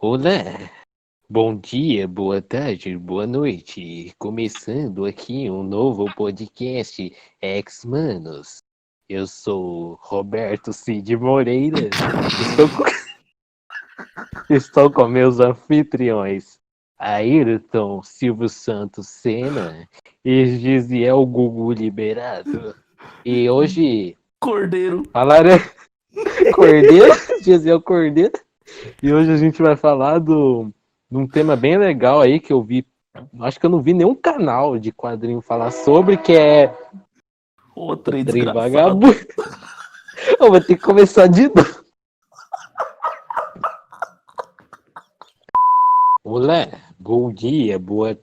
Olá, bom dia, boa tarde, boa noite. Começando aqui um novo podcast Ex-Manos. Eu sou Roberto Cid Moreira. Estou com, estou com meus anfitriões Ayrton Silvio Santos Sena e Gisiel Gugu Liberado. E hoje Cordeiro. falarei Cordeiro, Gisiel Cordeiro. E hoje a gente vai falar de um tema bem legal aí que eu vi. Acho que eu não vi nenhum canal de quadrinho falar sobre, que é Ô, o trem trem desgraçado. vagabundo. Eu vou ter que começar de novo. Olá, bom dia, boa.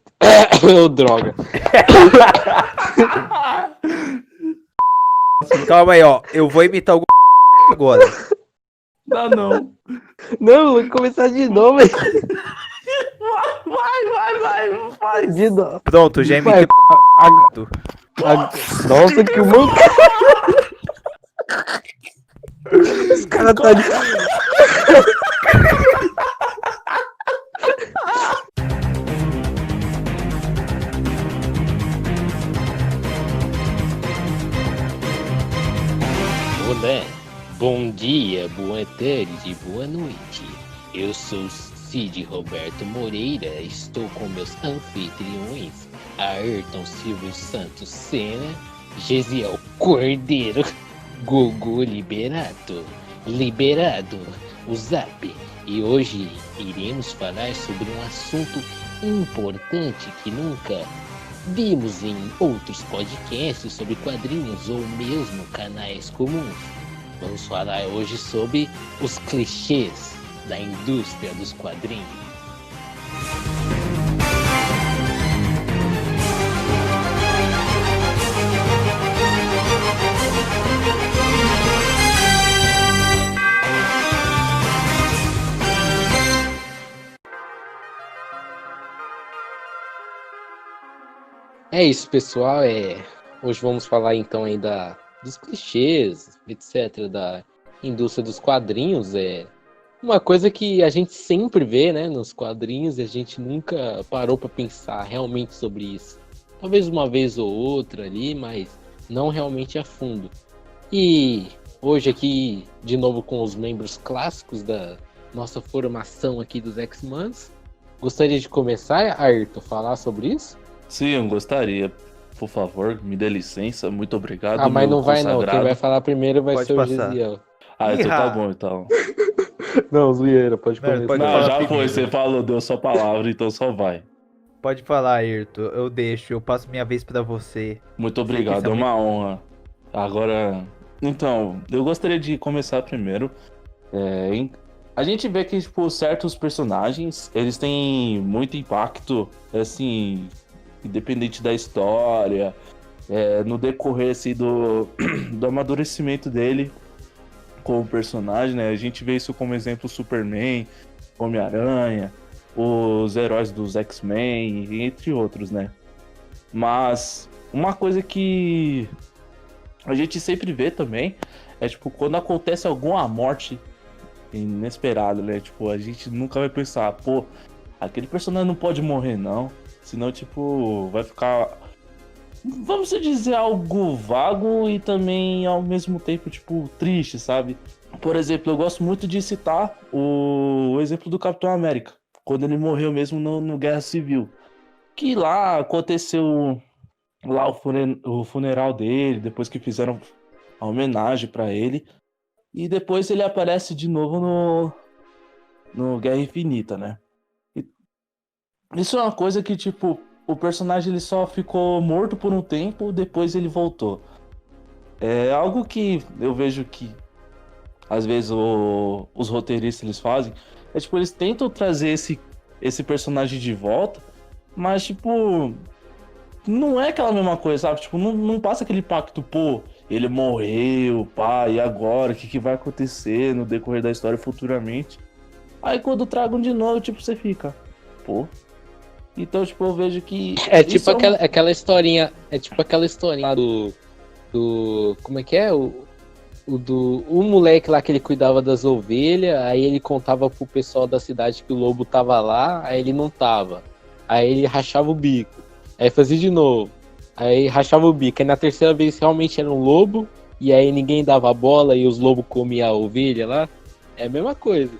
Ô, droga. Calma aí, ó. Eu vou imitar o agora. Dá não. Não, eu vou começar de novo. Vai. De novo. Pronto, já Vai, imitei. Nossa, que mancada. Os caras tá de. Olá, bom dia, boa tarde, boa noite. Eu sou Cid Roberto Moreira, estou com meus anfitriões Ayrton Silvio Santos Sena, Gesiel Cordeiro, Gugu Liberado, o Zap. E hoje iremos falar sobre um assunto importante que nunca vimos em outros podcasts sobre quadrinhos ou mesmo canais comuns. Vamos falar hoje sobre os clichês da indústria dos quadrinhos. É isso, pessoal. Hoje vamos falar então ainda dos clichês, etc., da indústria dos quadrinhos. É uma coisa que a gente sempre vê, né, nos quadrinhos e a gente nunca parou para pensar realmente sobre isso. Talvez uma vez ou outra ali, mas não realmente a fundo. E hoje aqui, de novo com os membros clássicos da nossa formação aqui dos X-Mans. Gostaria de começar, Ayrton, a falar sobre isso? Sim, eu gostaria. Por favor, me dê licença. Muito obrigado, Ah, mas meu não vai não. Quem consagrado. vai falar primeiro vai Pode ser o passar. Gisiel. Ah, então tá Ih, bom, então. Não, zoeira, pode Não, começar. pode Não, falar já foi, primeiro. você falou, deu sua palavra, então só vai. Pode falar, Ayrton. Eu deixo. Eu passo minha vez pra você. Muito obrigado, é uma honra. Agora, então, eu gostaria de começar primeiro. A gente vê que, tipo, certos personagens, eles têm muito impacto, assim, independente da história, no decorrer, assim, do amadurecimento dele como personagem, né? A gente vê isso como exemplo Superman, Homem-Aranha, os heróis dos X-Men, entre outros, né? Mas uma coisa que a gente sempre vê também é, tipo, quando acontece alguma morte inesperada, né? Tipo, a gente nunca vai pensar, pô, aquele personagem não pode morrer, não. Senão, tipo, vai ficar, vamos dizer, algo vago e também, ao mesmo tempo, tipo, triste, sabe? Por exemplo, eu gosto muito de citar o exemplo do Capitão América, quando ele morreu mesmo no Guerra Civil. Que lá aconteceu lá o funeral dele, depois que fizeram a homenagem pra ele. E depois ele aparece de novo no Guerra Infinita, né? E isso é uma coisa que, tipo, o personagem ele só ficou morto por um tempo, depois ele voltou. É algo que eu vejo que, às vezes, os roteiristas eles fazem. É tipo, eles tentam trazer esse personagem de volta, mas, tipo, não é aquela mesma coisa, sabe? Tipo, não passa aquele impacto, pô, ele morreu, pá, e agora? O que vai acontecer no decorrer da história futuramente? Aí quando tragam de novo, tipo, você fica, pô. Então, tipo, eu vejo que. É tipo isso aquela historinha. É tipo aquela historinha lá do. Como é que é? O moleque lá que ele cuidava das ovelhas, aí ele contava pro pessoal da cidade que o lobo tava lá, aí ele não tava. Aí ele rachava o bico. Aí fazia de novo. Aí rachava o bico. Aí na terceira vez realmente era um lobo, e aí ninguém dava bola e os lobos comiam a ovelha lá. É a mesma coisa.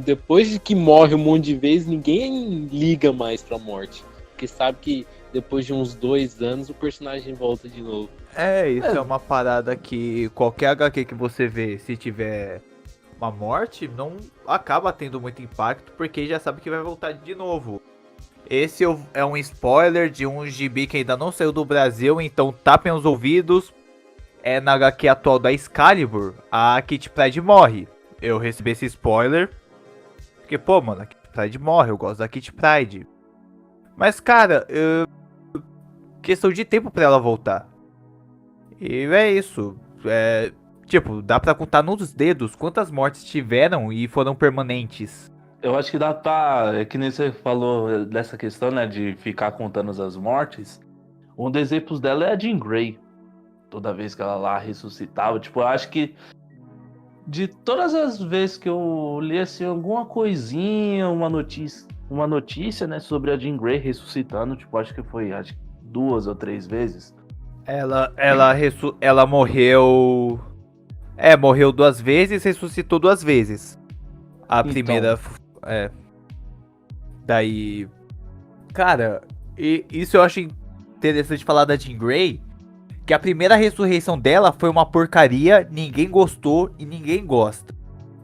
Depois de que morre um monte de vezes, ninguém liga mais pra morte. Porque sabe que depois de uns 2 anos o personagem volta de novo. Isso é uma parada que qualquer HQ que você vê, se tiver uma morte, não acaba tendo muito impacto, porque já sabe que vai voltar de novo. Esse é um spoiler de um gibi que ainda não saiu do Brasil, então tapem os ouvidos. É na HQ atual da Excalibur, a Kitty Pryde morre. Eu recebi esse spoiler, porque, pô, mano, a Kitty Pryde morre, eu gosto da Kitty Pryde. Mas, cara, questão de tempo pra ela voltar. E é isso. Tipo, dá pra contar nos dedos quantas mortes tiveram e foram permanentes. Eu acho que dá pra. É que nem você falou dessa questão, né? De ficar contando as mortes. Um dos exemplos dela é a Jean Grey. Toda vez que ela lá ressuscitava. Tipo, eu acho que de todas as vezes que eu li assim, alguma coisinha, uma notícia, né, sobre a Jean Grey ressuscitando, tipo, acho que 2 ou 3 vezes. Ela morreu. Morreu 2 vezes, ressuscitou 2 vezes. A Então. primeira. Daí. Cara, isso eu acho interessante falar da Jean Grey. Que a primeira ressurreição dela foi uma porcaria, ninguém gostou e ninguém gosta.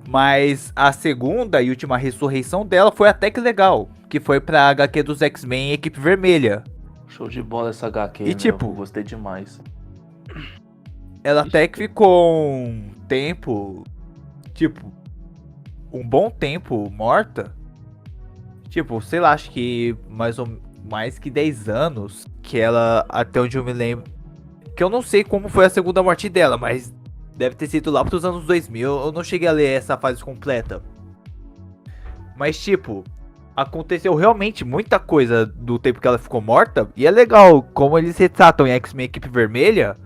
Mas a segunda e última ressurreição dela foi até que legal. Que foi pra HQ dos X-Men Equipe Vermelha. Show de bola essa HQ, E tipo, eu gostei demais. Ela até que ficou um tempo, tipo, um bom tempo morta. Tipo, sei lá, acho que mais que 10 anos. Que ela, até onde eu me lembro. Que eu não sei como foi a segunda morte dela, mas deve ter sido lá pros anos 2000. Eu não cheguei a ler essa fase completa. Mas tipo, aconteceu realmente muita coisa do tempo que ela ficou morta. E é legal como eles retratam em X-Men Equipe Vermelha.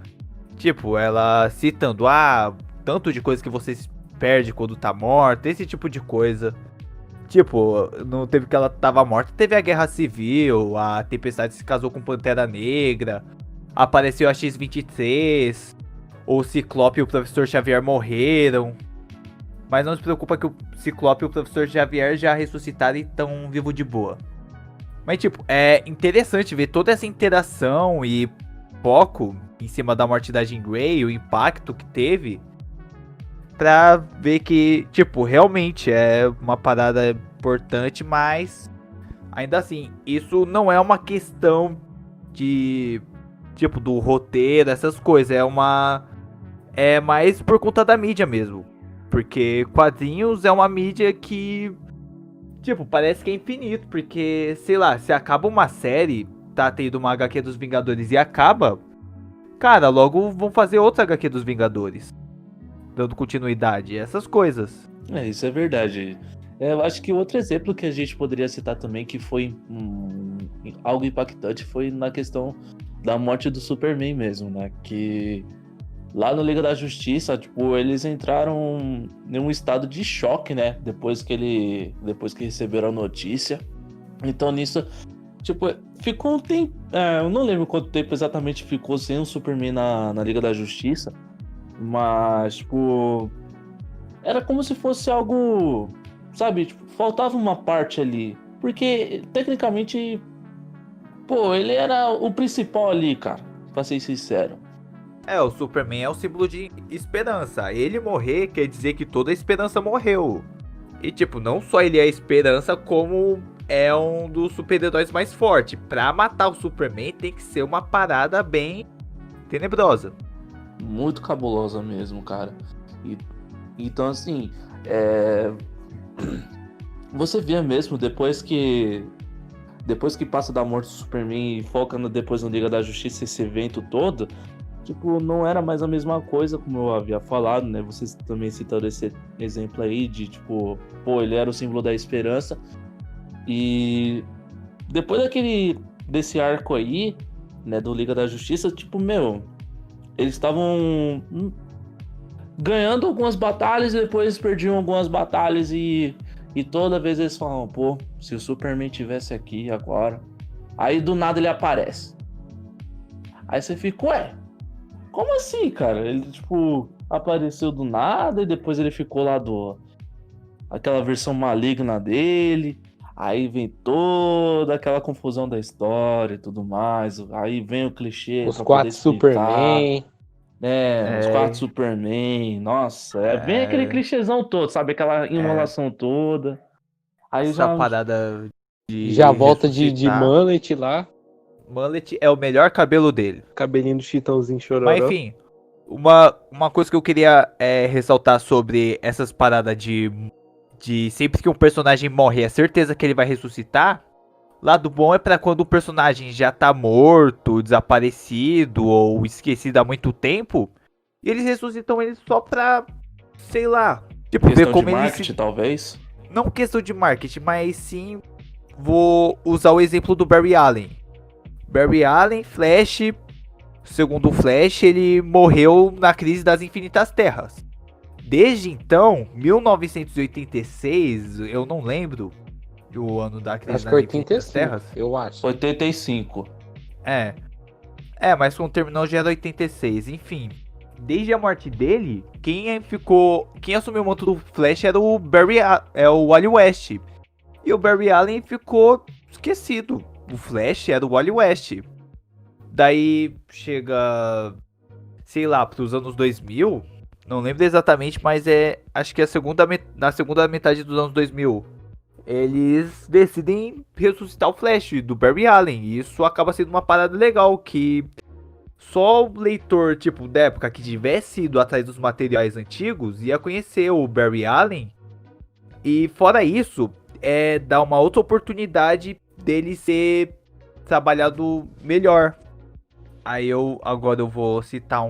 Tipo, ela citando, tanto de coisa que você perde quando tá morta, esse tipo de coisa. Tipo, no tempo que ela tava morta, teve a Guerra Civil, a Tempestade se casou com Pantera Negra, apareceu a X-23, o Ciclope e o Professor Xavier morreram. Mas não se preocupa que o Ciclope e o Professor Xavier já ressuscitaram e estão vivos de boa. Mas tipo, é interessante ver toda essa interação e foco em cima da morte da Jean Grey, o impacto que teve, pra ver que, tipo, realmente é uma parada importante, mas ainda assim, isso não é uma questão de, tipo, do roteiro, essas coisas, é mais por conta da mídia mesmo, porque quadrinhos é uma mídia que, tipo, parece que é infinito, porque, sei lá, se acaba uma série, tá tendo uma HQ dos Vingadores e acaba, cara, logo vão fazer outra HQ dos Vingadores, dando continuidade, essas coisas. Isso é verdade. Eu acho que outro exemplo que a gente poderia citar também, que foi algo impactante, foi na questão da morte do Superman mesmo, né? Que lá no Liga da Justiça, tipo, eles entraram em um estado de choque, né? Depois que receberam a notícia. Então nisso, tipo, ficou um tempo. Eu não lembro quanto tempo exatamente ficou sem o Superman na Liga da Justiça. Mas, tipo, era como se fosse algo, sabe? Tipo, faltava uma parte ali. Porque, tecnicamente, pô, ele era o principal ali, cara. Pra ser sincero. O Superman é o símbolo de esperança. Ele morrer quer dizer que toda a esperança morreu. E, tipo, não só ele é a esperança, como é um dos super-heróis mais fortes. Pra matar o Superman tem que ser uma parada bem tenebrosa. Muito cabulosa mesmo, cara. Então, assim, você vê mesmo, depois que passa da morte do Superman e foca depois no Liga da Justiça, esse evento todo, tipo, não era mais a mesma coisa, como eu havia falado, né? Vocês também citaram esse exemplo aí de, tipo, pô, ele era o símbolo da esperança. E depois desse arco aí, né, do Liga da Justiça, tipo, meu, eles estavam... ganhando algumas batalhas e depois perdiam algumas batalhas e toda vez eles falavam, pô, se o Superman tivesse aqui agora. Aí do nada ele aparece. Aí você fica, ué, como assim, cara? Ele, tipo, apareceu do nada e depois ele ficou lá aquela versão maligna dele. Aí vem toda aquela confusão da história e tudo mais. Aí vem o clichê. Os pra 4 poder explicar. Superman. Os 4 Superman. Nossa, vem aquele clichêzão todo, sabe? Aquela enrolação toda. Aí Essa já. parada de Já volta de ressuscitar. mullet lá. Mullet é o melhor cabelo dele. Cabelinho do Chitãozinho Chororó. Mas enfim, uma coisa que eu queria ressaltar sobre essas paradas de sempre que um personagem morre, é certeza que ele vai ressuscitar. Lado bom é pra quando o personagem já tá morto, desaparecido ou esquecido há muito tempo, e eles ressuscitam ele só pra, sei lá, tipo, ver Questão como de ele marketing, talvez. Não questão de marketing, mas sim vou usar o exemplo do Barry Allen. Barry Allen, Flash, segundo o Flash, ele morreu na crise das Infinitas Terras. Desde então, 1986, eu não lembro o ano da crise Acho que das Infinitas 85, Terras. eu acho. 85. Mas quando terminou já era 86, enfim. Desde a morte dele, quem assumiu o manto do Flash era o o Wally West. E o Barry Allen ficou esquecido. O Flash era o Wally West. Daí chega, sei lá, pros anos 2000, não lembro exatamente, mas acho que na segunda metade dos anos 2000, eles decidem ressuscitar o Flash do Barry Allen. E isso acaba sendo uma parada legal, que só o leitor, tipo, da época que tivesse ido atrás dos materiais antigos ia conhecer o Barry Allen. E fora isso, dá uma outra oportunidade dele ser trabalhado melhor. Aí agora eu vou citar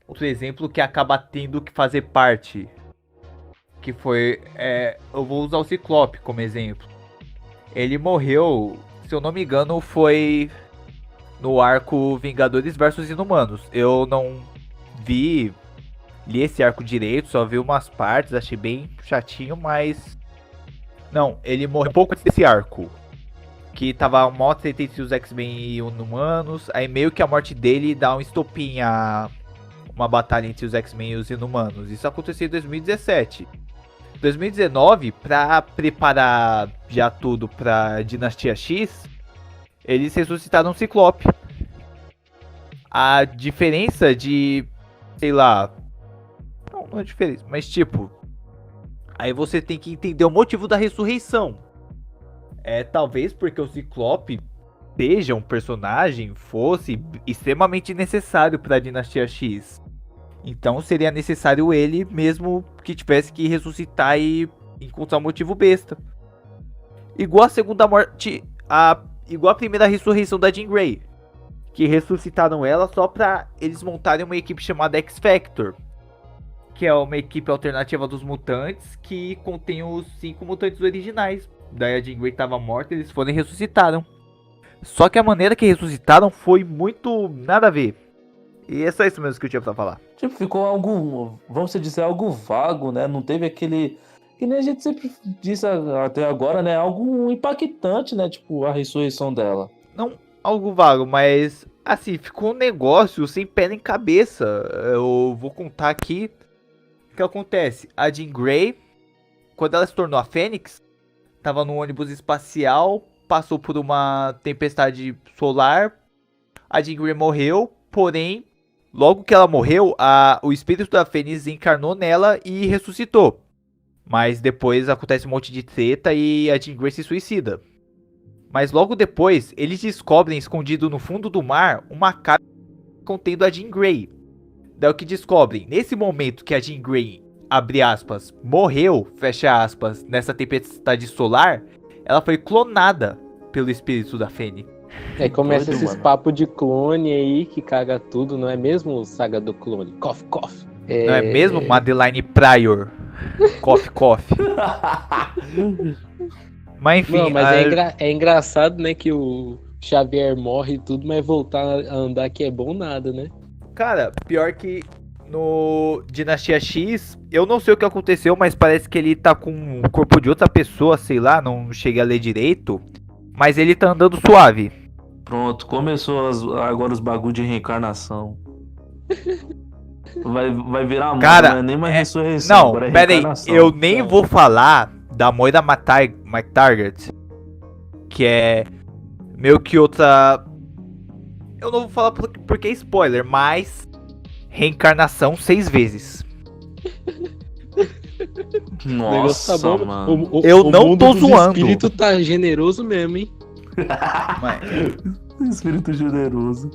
outro exemplo que acaba tendo que fazer parte. Que foi, eu vou usar o Ciclope como exemplo. Ele morreu, se eu não me engano, foi no arco Vingadores vs Inumanos. Eu não li esse arco direito, só vi umas partes, achei bem chatinho, mas... Não, ele morreu um pouco antes desse arco. Que tava mó treta entre os X-Men e Inumanos. Aí meio que a morte dele dá um estopim a uma batalha entre os X-Men e os Inumanos. Isso aconteceu em 2017. 2019, pra preparar já tudo pra Dinastia X, eles ressuscitaram o Ciclope. A diferença de, sei lá... Não é diferença, mas tipo... Aí você tem que entender o motivo da ressurreição. Talvez porque o Ciclope seja um personagem, fosse extremamente necessário para a Dinastia X. Então seria necessário ele mesmo que tivesse que ressuscitar e encontrar um motivo besta. Igual a segunda morte, igual a primeira ressurreição da Jean Grey, que ressuscitaram ela só para eles montarem uma equipe chamada X-Factor, que é uma equipe alternativa dos mutantes que contém os 5 mutantes originais. Daí a Jean Grey estava morta, eles foram e ressuscitaram. Só que a maneira que ressuscitaram foi muito nada a ver. E é só isso mesmo que eu tinha pra falar. Tipo, ficou algo, vamos dizer, algo vago, né? Não teve aquele... Que nem a gente sempre disse até agora, né? Algo impactante, né? Tipo, a ressurreição dela. Não algo vago, mas... Assim, ficou um negócio sem pé nem cabeça. Eu vou contar aqui o que acontece. A Jean Grey, quando ela se tornou a Fênix, tava num ônibus espacial, passou por uma tempestade solar, a Jean Grey morreu, porém, logo que ela morreu, o espírito da Fênix encarnou nela e ressuscitou. Mas depois acontece um monte de treta e a Jean Grey se suicida. Mas logo depois, eles descobrem, escondido no fundo do mar, uma caixa contendo a Jean Grey. Daí o que descobrem? Nesse momento que a Jean Grey, abre aspas, morreu, fecha aspas, nessa tempestade solar, ela foi clonada pelo espírito da Fênix. Aí começa Doido, esses mano. papos de clone aí que caga tudo, não é mesmo, Saga do Clone? Cof, cof. Não é mesmo, Madeline Pryor? Coffee, coffee. Mas enfim... Não, mas é engraçado, né, que o Xavier morre e tudo, mas voltar a andar que é bom nada, né? Cara, pior que no Dinastia X, eu não sei o que aconteceu, mas parece que ele tá com o corpo de outra pessoa, sei lá, não cheguei a ler direito. Mas ele tá andando suave. Pronto, começou agora os bagulho de reencarnação. Vai virar moda, Cara, não é nem mais ressurreição. Não, agora é pera aí, reencarnação. eu nem vou falar da Moira McTaggart, que é meio que outra... Eu não vou falar porque é spoiler, mas reencarnação 6 vezes. O negócio Nossa, tá bom. mano. Eu não mundo tô dos zoando. O espírito tá generoso mesmo, hein? Mas, Espírito generoso.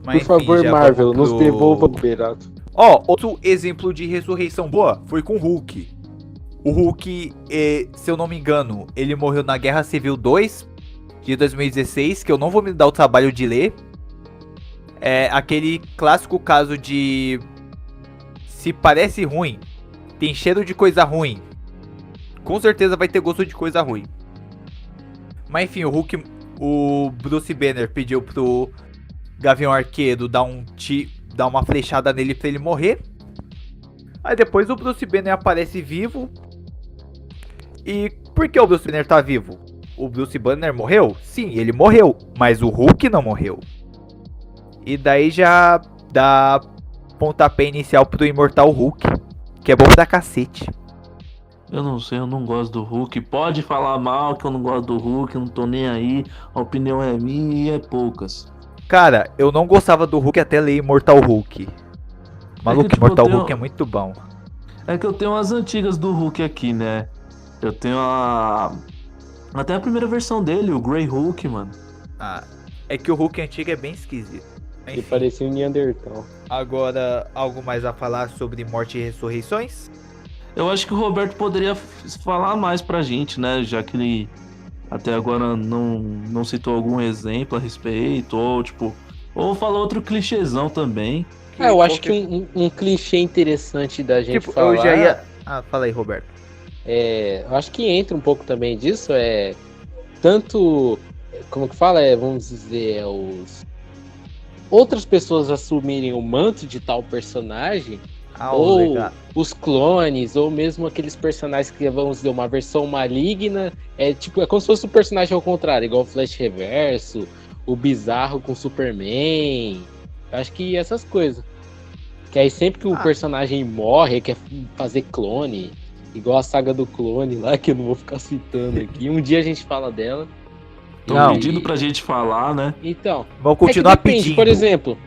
Por favor, já Marvel, vamos nos pro- devolva o Berato. Ó, outro exemplo de ressurreição boa foi com o Hulk. O Hulk, se eu não me engano, ele morreu na Guerra Civil 2 de 2016, que eu não vou me dar o trabalho de ler. É aquele clássico caso de... Se parece ruim, tem cheiro de coisa ruim, com certeza vai ter gosto de coisa ruim. Mas enfim, o Bruce Banner pediu pro Gavião Arqueiro dar uma flechada nele pra ele morrer. Aí depois o Bruce Banner aparece vivo. E por que o Bruce Banner tá vivo? O Bruce Banner morreu? Sim, ele morreu, mas o Hulk não morreu. E daí já dá pontapé inicial pro Imortal Hulk, que é bom pra cacete. Eu não sei, eu não gosto do Hulk. Pode falar mal que eu não gosto do Hulk, eu não tô nem aí. A opinião é minha e é poucas. Cara, eu não gostava do Hulk até ler Imortal Hulk. Maluco, tipo, Imortal eu tenho- Hulk é muito bom. É que eu tenho as antigas do Hulk aqui, né? Eu tenho até a primeira versão dele, o Grey Hulk, mano. Ah, é que o Hulk antigo é bem esquisito. Ele Enfim, parecia um Neandertal. agora algo mais a falar sobre morte e ressurreições? Eu acho que o Roberto poderia falar mais pra gente, né? Já que ele até agora não citou algum exemplo a respeito, ou falou outro clichêzão também. Eu acho que um clichê interessante da gente Tipo, falar. eu já ia... Ah, fala aí, Roberto. Eu acho que entra um pouco também disso, tanto, como que fala, vamos dizer, outras pessoas assumirem o manto de tal personagem, ou legal. os clones, ou mesmo aqueles personagens que, vamos dizer, uma versão maligna, é como se fosse um personagem ao contrário, igual o Flash Reverso, o Bizarro com Superman, eu acho que essas coisas. Que aí sempre que o personagem morre, quer fazer clone, igual a saga do clone lá, que eu não vou ficar citando aqui. Um dia a gente fala dela. Estão Não. pedindo pra gente falar, né? Então, Vou continuar depende, pedindo. por exemplo,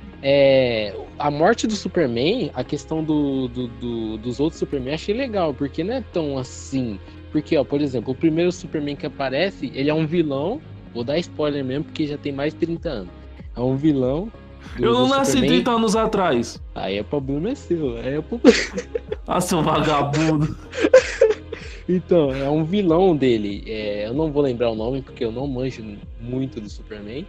a morte do Superman, a questão dos outros Superman, achei legal, porque não é tão assim. Porque, ó, por exemplo, o primeiro Superman que aparece, ele é um vilão, vou dar spoiler mesmo, porque já tem mais de 30 anos. É um vilão. Eu não nasci Superman. 30 anos atrás. Aí o problema é seu. Aí é problema. Ah, seu vagabundo. Então, é um vilão dele. Eu não vou lembrar o nome, porque eu não manjo muito do Superman.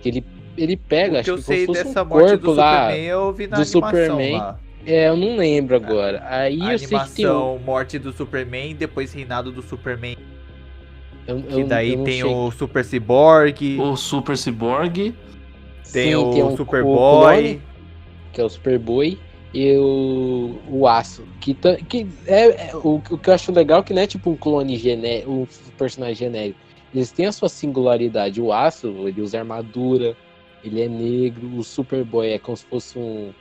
Que ele pega, O que acho eu que como sei se fosse dessa um morte corpo do lá. Superman eu vi na do animação Superman. lá. Eu não lembro agora. Aí A eu sei que tem animação Morte do Superman, depois Reinado do Superman. eu Que daí eu não tem cheguei. o Super Cyborg, O Super Cyborg. tem Sim, o tem o Superboy. clone, que é o Superboy, e o Aço. Que o que eu acho legal é que não é tipo um clone genérico, um personagem genérico. Eles têm a sua singularidade. O Aço, ele usa armadura, ele é negro. O Superboy é como se fosse um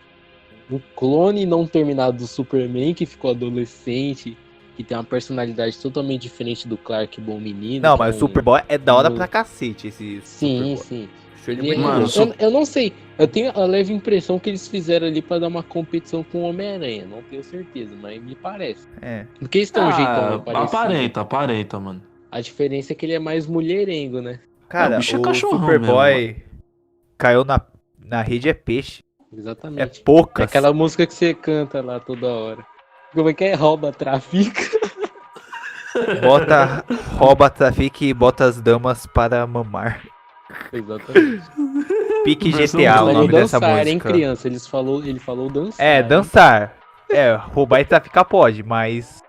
clone não terminado do Superman que ficou adolescente, que tem uma personalidade totalmente diferente do Clark Bom Menino. Não, que mas é o Superboy é da hora um- pra cacete esse Sim, Superboy. sim. Show de Ele é- Mano, bola. eu não sei. Eu tenho a leve impressão que eles fizeram ali pra dar uma competição com o Homem-Aranha. Não tenho certeza, mas me parece. É. Porque eles têm um jeitão parecido. Aparenta, mano. A diferença é que ele é mais mulherengo, né? Cara, o bicho é o cachorrão Superboy caiu na rede é peixe. É Exatamente. É poucas. aquela música que você canta lá toda hora. Como é que é? Rouba, trafica. Bota, rouba, trafica e bota as damas para mamar. Exatamente. Pique Versão GTA, o falou nome dessa dançar, hein, música. criança? Ele falou dançar. É, hein? dançar. É, roubar e traficar pode, mas...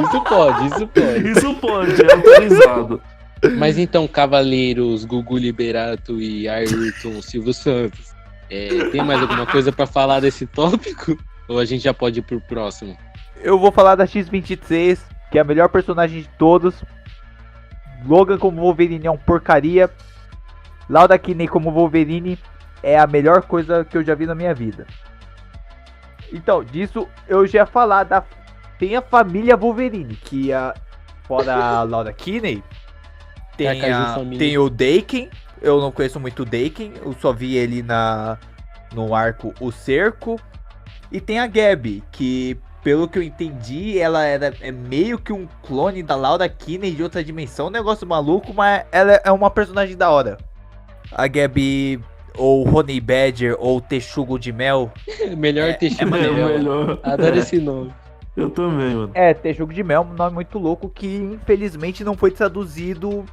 Isso pode, isso pode. Isso pode, é autorizado. Mas então, Cavaleiros, Gugu Liberato e Ayrton Silvio Santos. Tem mais alguma coisa pra falar desse tópico? Ou a gente já pode ir pro próximo? Eu vou falar da X-23, que é a melhor personagem de todos. Logan como Wolverine é um porcaria. Lauda Kinney como Wolverine é a melhor coisa que eu já vi na minha vida. Então, disso eu já ia falar da... Tem a família Wolverine, que fora a Lauda Kinney, tem o Daken. Eu não conheço muito o Daken, eu só vi ele no arco O Cerco. E tem a Gabi, que pelo que eu entendi, ela é meio que um clone da Lauda Kinney de outra dimensão, um negócio maluco, mas ela é uma personagem da hora. A Gabi, ou Honey Badger, ou Texugo de Mel. Melhor Texugo de Mel. Melhor. Adoro esse nome. Eu também, mano. Texugo de Mel, um nome muito louco que infelizmente não foi traduzido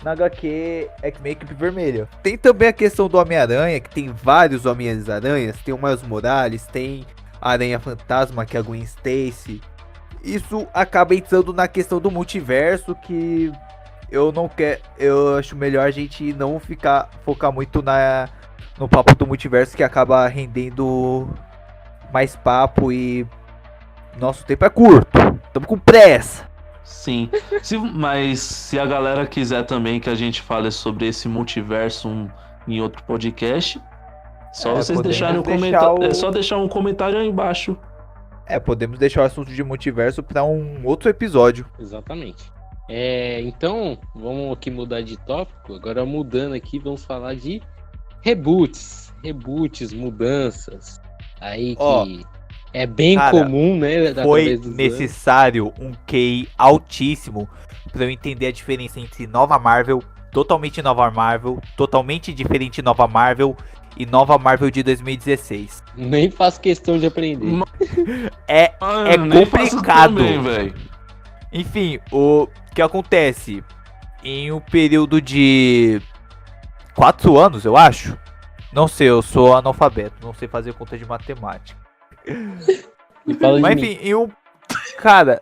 na HQ X-Men Equipe Vermelha. Tem também a questão do Homem-Aranha, que tem vários Homens-Aranhas, tem o Miles Morales, tem a Aranha Fantasma, que é a Gwen Stacy. Isso acaba entrando na questão do multiverso, que eu não quero. Eu acho melhor a gente não focar muito no papo do multiverso, que acaba rendendo mais papo e nosso tempo é curto. Estamos com pressa. Sim. Mas se a galera quiser também que a gente fale sobre esse multiverso em outro podcast, só vocês deixarem um comentário. É só deixar um comentário aí embaixo. Podemos deixar o assunto de multiverso para um outro episódio. Exatamente. Então, vamos aqui mudar de tópico. Agora mudando aqui, vamos falar de reboots. Reboots, mudanças. Aí que é bem comum, né? Foi necessário um QI altíssimo para eu entender a diferença entre nova Marvel, totalmente nova Marvel, totalmente diferente nova Marvel e nova Marvel de 2016. Nem faço questão de aprender. É complicado. Também, enfim, o que acontece em um período de 4 anos, eu acho. Não sei, eu sou analfabeto, não sei fazer conta de matemática. Mas enfim, cara.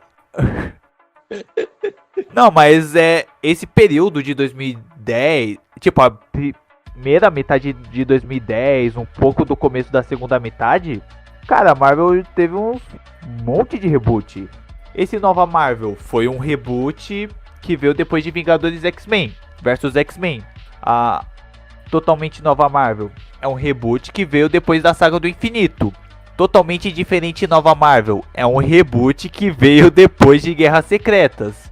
Não, mas esse período de 2010, tipo, a primeira metade de 2010, um pouco do começo da segunda metade, cara, a Marvel teve um monte de reboot. Esse nova Marvel foi um reboot que veio depois de Vingadores X-Men versus X-Men. A totalmente nova Marvel é um reboot que veio depois da Saga do Infinito. Totalmente diferente nova Marvel é um reboot que veio depois de Guerras Secretas.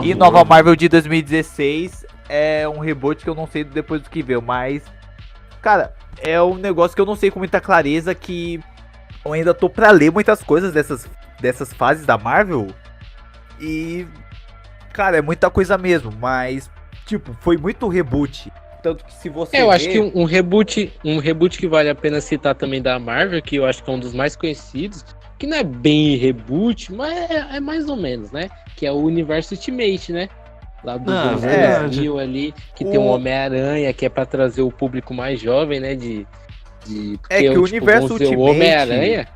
E nova Marvel de 2016 é um reboot que eu não sei depois do que veio, mas cara, é um negócio que eu não sei com muita clareza, que eu ainda tô pra ler muitas coisas dessas fases da Marvel. E cara, é muita coisa mesmo, mas tipo, foi muito reboot. Tanto que se você eu acho que um reboot que vale a pena citar também da Marvel, que eu acho que é um dos mais conhecidos, que não é bem reboot, mas é mais ou menos, né? Que é o Universo Ultimate, né? Lá do 2000 ali, que tem um Homem-Aranha, que é pra trazer o público mais jovem, né? Porque o Universo Ultimate... O Homem-Aranha,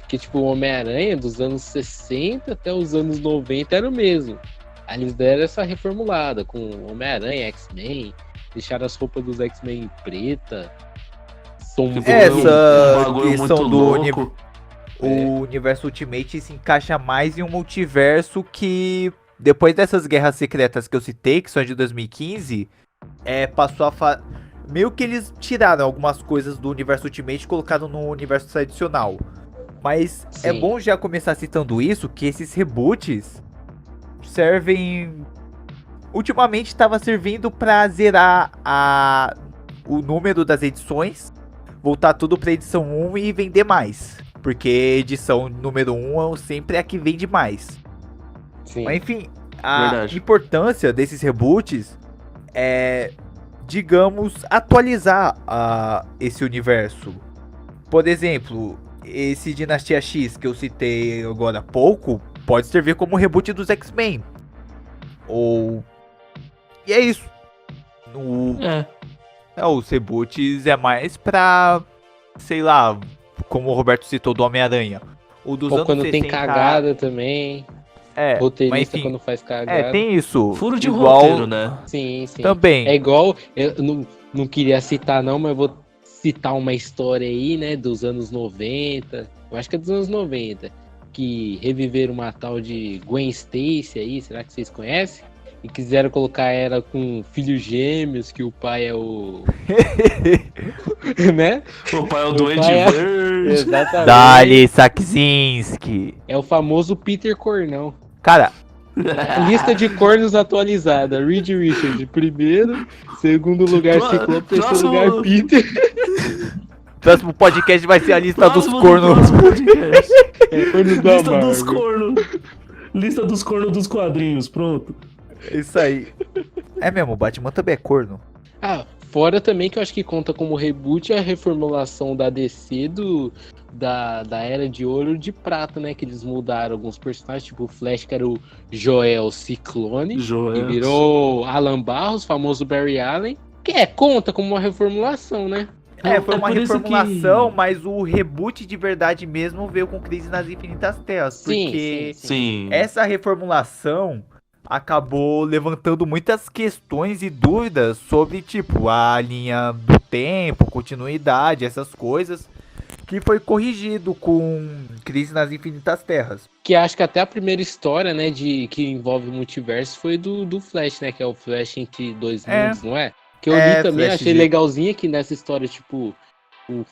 que tipo, o Homem-Aranha dos anos 60 até os anos 90 era o mesmo. Aí eles deram essa reformulada com Homem-Aranha, X-Men, deixaram as roupas dos X-Men preta. Essa questão do o Universo Ultimate se encaixa mais em um multiverso que, depois dessas Guerras Secretas que eu citei, que são de 2015, passou a meio que eles tiraram algumas coisas do Universo Ultimate e colocaram no universo tradicional. Mas sim, é bom já começar citando isso, que esses reboots servem... Ultimamente estava servindo para zerar o número das edições, voltar tudo para edição 1 e vender mais. Porque edição número 1 sempre é a que vende mais. Sim. Mas enfim, a importância desses reboots é, digamos, atualizar esse universo. Por exemplo, esse Dinastia X que eu citei agora há pouco pode servir como reboot dos X-Men. E é isso. Os reboots é mais pra, sei lá, como o Roberto citou, do Homem-Aranha. O dos anos quando 60, tem cagada também. Roteirista, mas, enfim, quando faz cagada. Tem isso. Furo de roteiro, né? Sim. Também. É igual, eu não queria citar não, mas vou citar uma história aí, né, dos anos 90, eu acho que é dos anos 90, que reviveram uma tal de Gwen Stacy aí, será que vocês conhecem? E quiseram colocar ela com filhos gêmeos, que o pai é o... né? O pai é o O Duende pai é- Verde. Exatamente. Dali Sakzinski. É o famoso Peter Cornão. Cara, Lista de cornos atualizada. Reed Richards, primeiro. Segundo lugar, Ciclope. Terceiro Próximo- lugar, Peter. próximo podcast vai ser a lista dos Próximo do cornos. próximo podcast. Cornos da Lista dos Marvel. cornos. Lista dos cornos dos quadrinhos, pronto. Isso aí. É mesmo, o Batman também é corno. Ah, fora também que eu acho que conta como reboot a reformulação da DC da Era de Ouro de Prata, né? Que eles mudaram alguns personagens, tipo o Flash, que era o Joel Ciclone, Joel. e virou Alan Barros, famoso Barry Allen, que conta como uma reformulação, né? É, foi uma por isso reformulação, que- mas o reboot de verdade mesmo veio com Crise nas Infinitas Terras. Sim, Porque sim. Sim. essa reformulação acabou levantando muitas questões e dúvidas sobre, tipo, a linha do tempo, continuidade, essas coisas, que foi corrigido com Crise nas Infinitas Terras. Que acho que até a primeira história, né, que envolve o multiverso foi do Flash, né? Que é o Flash entre dois É. mundos, não é? Que eu É, li também, Flash achei de- legalzinha que nessa história, tipo,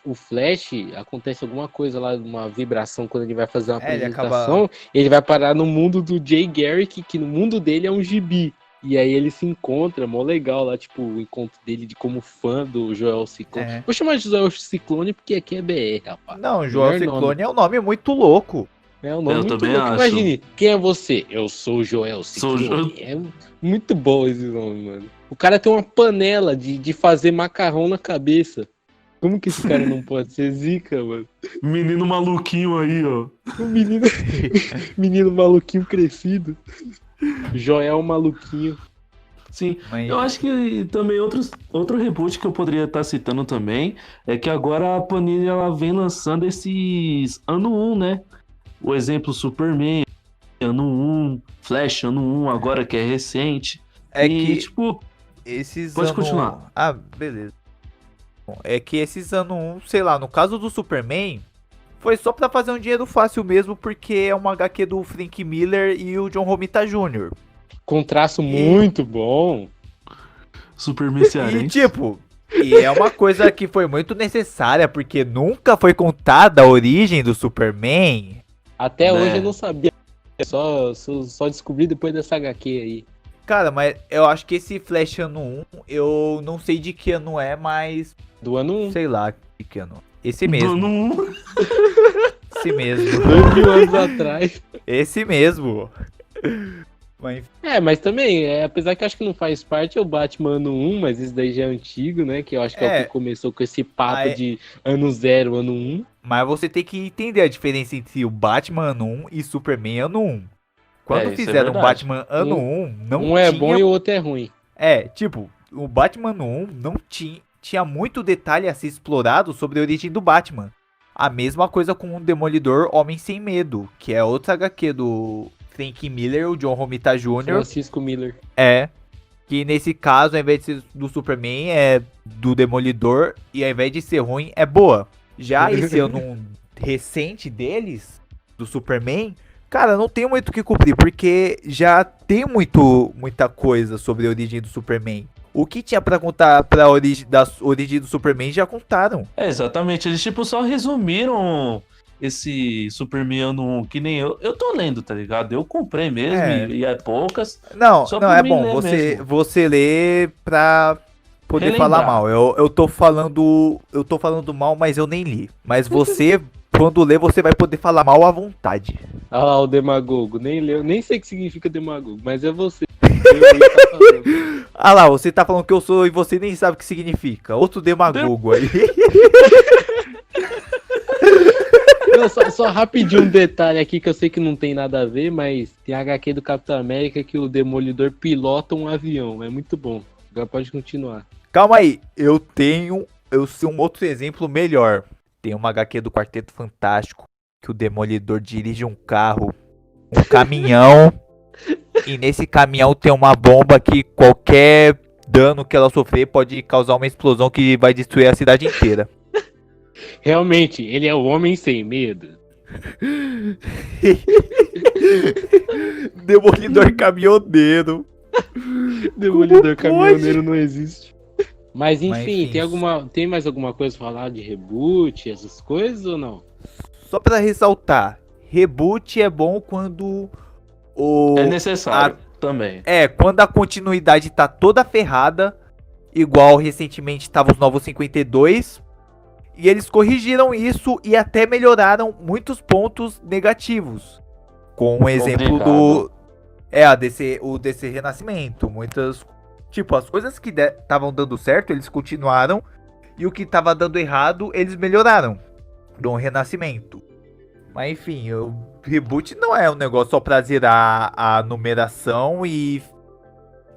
o Flash, acontece alguma coisa lá, uma vibração quando ele vai fazer uma Ele apresentação, ele vai parar no mundo do Jay Garrick, que no mundo dele é um gibi. E aí ele se encontra, mó legal lá, tipo, o encontro dele de como fã do Joel Ciclone. É. Vou chamar de Joel Ciclone porque aqui é BR, rapaz. Não, Joel Melhor nome. Ciclone é um nome muito louco. É um nome Eu muito também louco. acho. Imagine, quem é você? Eu sou o Joel Sou o Ciclone. É muito bom esse nome, mano. O cara tem uma panela de fazer macarrão na cabeça. Como que esse cara não pode ser zica, mano? Menino maluquinho aí, ó. O menino, menino maluquinho crescido. Joel maluquinho. Sim. Mas... Eu acho que também outro reboot que eu poderia estar citando também é que agora a Panini ela vem lançando esses ano 1, né? O exemplo Superman, ano 1, Flash, ano 1, agora que é recente. É e, que tipo, esses Pode ano... continuar. Ah, beleza. Bom, é que esses ano 1, sei lá, no caso do Superman, foi só pra fazer um dinheiro fácil mesmo, porque é uma HQ do Frank Miller e o John Romita Jr. Com traço muito bom. Superman E cearense. tipo, e é uma coisa que foi muito necessária, porque nunca foi contada a origem do Superman. Até Né? hoje eu não sabia. Só descobri depois dessa HQ aí. Cara, mas eu acho que esse Flash ano 1, eu não sei de que ano é, mas Do ano 1. sei lá de que ano. Esse mesmo, Ano 1. esse mesmo, 2000 anos atrás. esse mesmo. Mas Mas também, apesar que eu acho que não faz parte, é o Batman ano 1, mas isso daí já é antigo, né? Que eu acho que é o que começou com esse papo Aí- de ano 0, ano 1. Mas você tem que entender a diferença entre o Batman ano 1 e Superman ano 1. Quando isso é fizeram o verdade. Batman ano 1, não Um é tinha... bom e o outro é ruim. Tipo, o Batman ano 1 não tinha muito detalhe a ser explorado sobre a origem do Batman. A mesma coisa com o Demolidor Homem Sem Medo, que é outra HQ do Frank Miller, o John Romita Jr. Francisco Miller. Que nesse caso, ao invés de ser do Superman, é do Demolidor, e ao invés de ser ruim, é boa. Já esse ano recente deles, do Superman, cara, não tem muito o que cobrir, porque já tem muita coisa sobre a origem do Superman. O que tinha pra contar da origem do Superman já contaram. É, exatamente. Eles, tipo, só resumiram esse Superman ano 1, que nem eu. Eu tô lendo, tá ligado? Eu comprei mesmo, É. e é poucas. Não, Só não por é mim bom ler mesmo. você ler pra poder Relembrar. falar mal. Eu tô falando mal, mas eu nem li. Mas você, quando ler, você vai poder falar mal à vontade. Ah lá, o demagogo. Nem leu, nem sei o que significa demagogo, mas é você. Eu aí tá falando. Ah lá, você tá falando que eu sou e você nem sabe o que significa. Outro demagogo aí. Não, só rapidinho um detalhe aqui que eu sei que não tem nada a ver, mas tem a HQ do Capitão América que o Demolidor pilota um avião. É muito bom. Agora pode continuar. Calma aí, eu sei um outro exemplo melhor. Tem uma HQ do Quarteto Fantástico que o Demolidor dirige um carro, um caminhão, e nesse caminhão tem uma bomba que qualquer dano que ela sofrer pode causar uma explosão que vai destruir a cidade inteira. Realmente, ele é o homem sem medo. Demolidor caminhoneiro. Demolidor Como caminhoneiro não existe. Mas enfim, enfim. tem mais alguma coisa pra falar de reboot, essas coisas ou não? Só pra ressaltar, reboot é bom quando É o necessário também. quando a continuidade tá toda ferrada, igual recentemente tava os Novos 52, e eles corrigiram isso e até melhoraram muitos pontos negativos. Com o exemplo Obrigado. o DC Renascimento, muitas, tipo, as coisas que estavam dando certo, eles continuaram, e o que tava dando errado, eles melhoraram do Renascimento. Mas enfim, o reboot não é um negócio só pra zerar a numeração e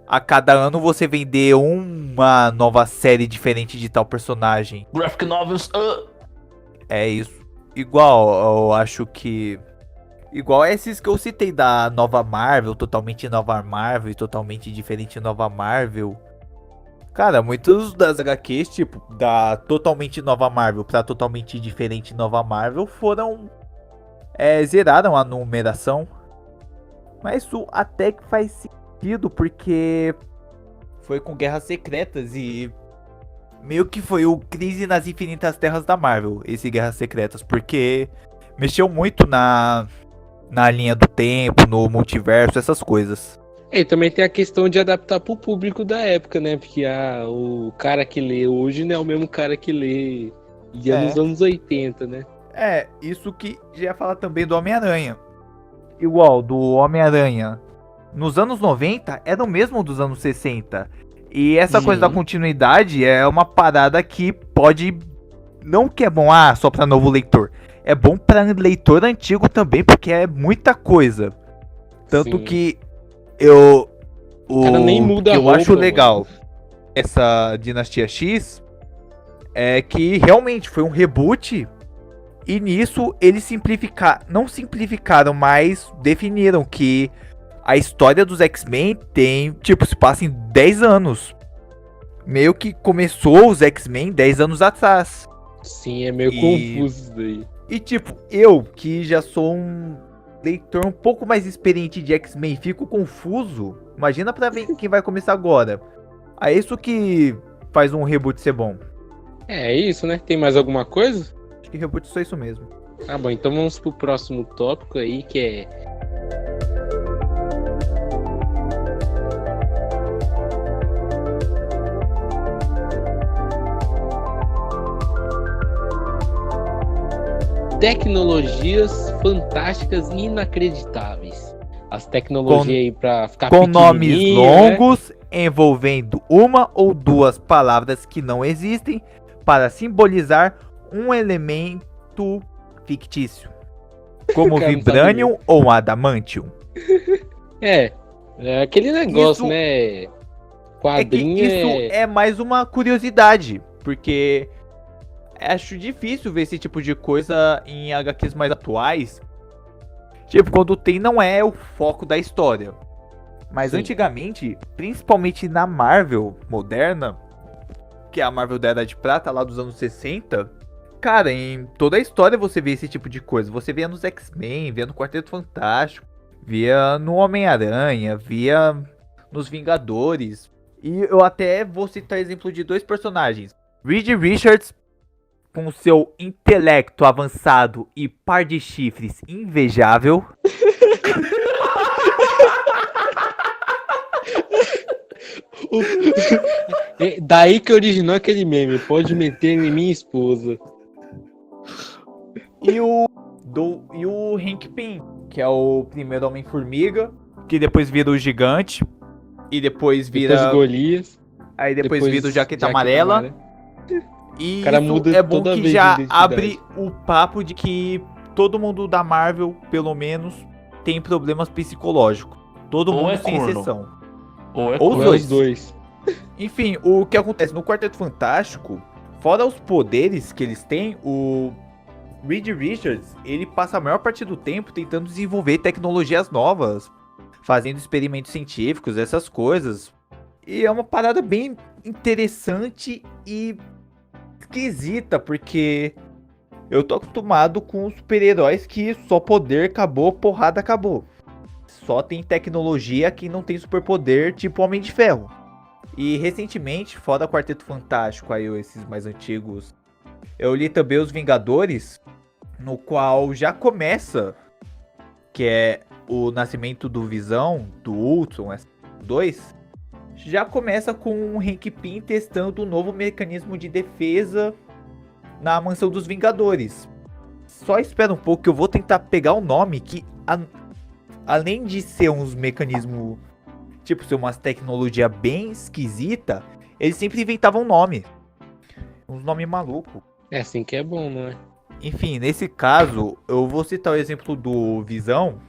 a cada ano você vender uma nova série diferente de tal personagem. Graphic novels. É isso. Igual, eu acho que. Igual esses que eu citei da nova Marvel, totalmente nova Marvel e totalmente diferente nova Marvel. Cara, muitos das HQs, tipo, da totalmente nova Marvel pra totalmente diferente nova Marvel foram. Zeraram a numeração. Mas isso até que faz sentido, porque foi com Guerras Secretas e meio que foi o Crise nas Infinitas Terras da Marvel, esse Guerras Secretas, porque mexeu muito na linha do tempo, no multiverso, essas coisas. E também tem a questão de adaptar pro público da época, né? Porque o cara que lê hoje não é o mesmo cara que lê nos anos 80, né? Isso que já ia falar também do Homem-Aranha. Igual, do Homem-Aranha nos anos 90 era o mesmo dos anos 60. E essa coisa da continuidade é uma parada que pode. Não que é bom só pra novo leitor. É bom pra leitor antigo também, porque é muita coisa. Tanto Sim. que O cara nem muda que a eu roupa, acho legal mano. essa Dinastia X é que realmente foi um reboot. E nisso eles não simplificaram, mas definiram que a história dos X-Men tem, tipo, se passa em 10 anos. Meio que começou os X-Men 10 anos atrás. Sim, é meio confuso isso daí. E tipo, eu que já sou um leitor um pouco mais experiente de X-Men, fico confuso. Imagina pra ver quem vai começar agora. É isso que faz um reboot ser bom. É isso, né? Tem mais alguma coisa? Acho que reboot é só isso mesmo. Tá bom, então vamos pro próximo tópico aí, que é... tecnologias fantásticas e inacreditáveis. As tecnologias aí pra ficar com nomes pequenininho, longos, envolvendo uma ou duas palavras que não existem, para simbolizar um elemento fictício, como Cara, não sabe Vibranium ou Adamantium. É aquele negócio, Isso- né? É que Quadrinho isso é mais uma curiosidade, porque acho difícil ver esse tipo de coisa em HQs mais atuais. Tipo, quando tem, não é o foco da história. Mas Sim. antigamente, principalmente na Marvel moderna, que é a Marvel da Era de Prata, lá dos anos 60, cara, em toda a história você vê esse tipo de coisa. Você via nos X-Men, via no Quarteto Fantástico, via no Homem-Aranha, via nos Vingadores. E eu até vou citar exemplo de dois personagens. Reed Richards, com seu intelecto avançado e par de chifres invejável. É daí que originou aquele meme. Pode meter em minha esposa. E o Hank Pym, que é o primeiro Homem-Formiga, que depois vira o Gigante. E depois vira. Depois Golias. Aí depois vira o Jaqueta Amarela. E O cara isso muda é bom toda que vez já de identidade. abre o papo de que todo mundo da Marvel, pelo menos, tem problemas psicológicos. Todo Ou mundo é sem corno. exceção. Ou é Ou corno. os Os dois. Enfim, o que acontece no Quarteto Fantástico, fora os poderes que eles têm, o Reed Richards, ele passa a maior parte do tempo tentando desenvolver tecnologias novas, fazendo experimentos científicos, essas coisas. E é uma parada bem interessante e esquisita, porque Eu tô acostumado com super-heróis que só poder acabou, porrada acabou. Só tem tecnologia que não tem superpoder, tipo Homem de Ferro. E recentemente, fora Quarteto Fantástico, aí esses mais antigos, eu li também Os Vingadores, no qual já começa, que é o nascimento do Visão, do Ultron, S2, já começa com o Hank Pym testando um novo mecanismo de defesa na Mansão dos Vingadores. Só espera um pouco que eu vou tentar pegar o nome que, além de ser uns mecanismos, tipo, ser umas tecnologia bem esquisita, eles sempre inventavam nome. Uns nomes malucos. É assim que é bom, não é? Enfim, nesse caso, eu vou citar o exemplo do Visão,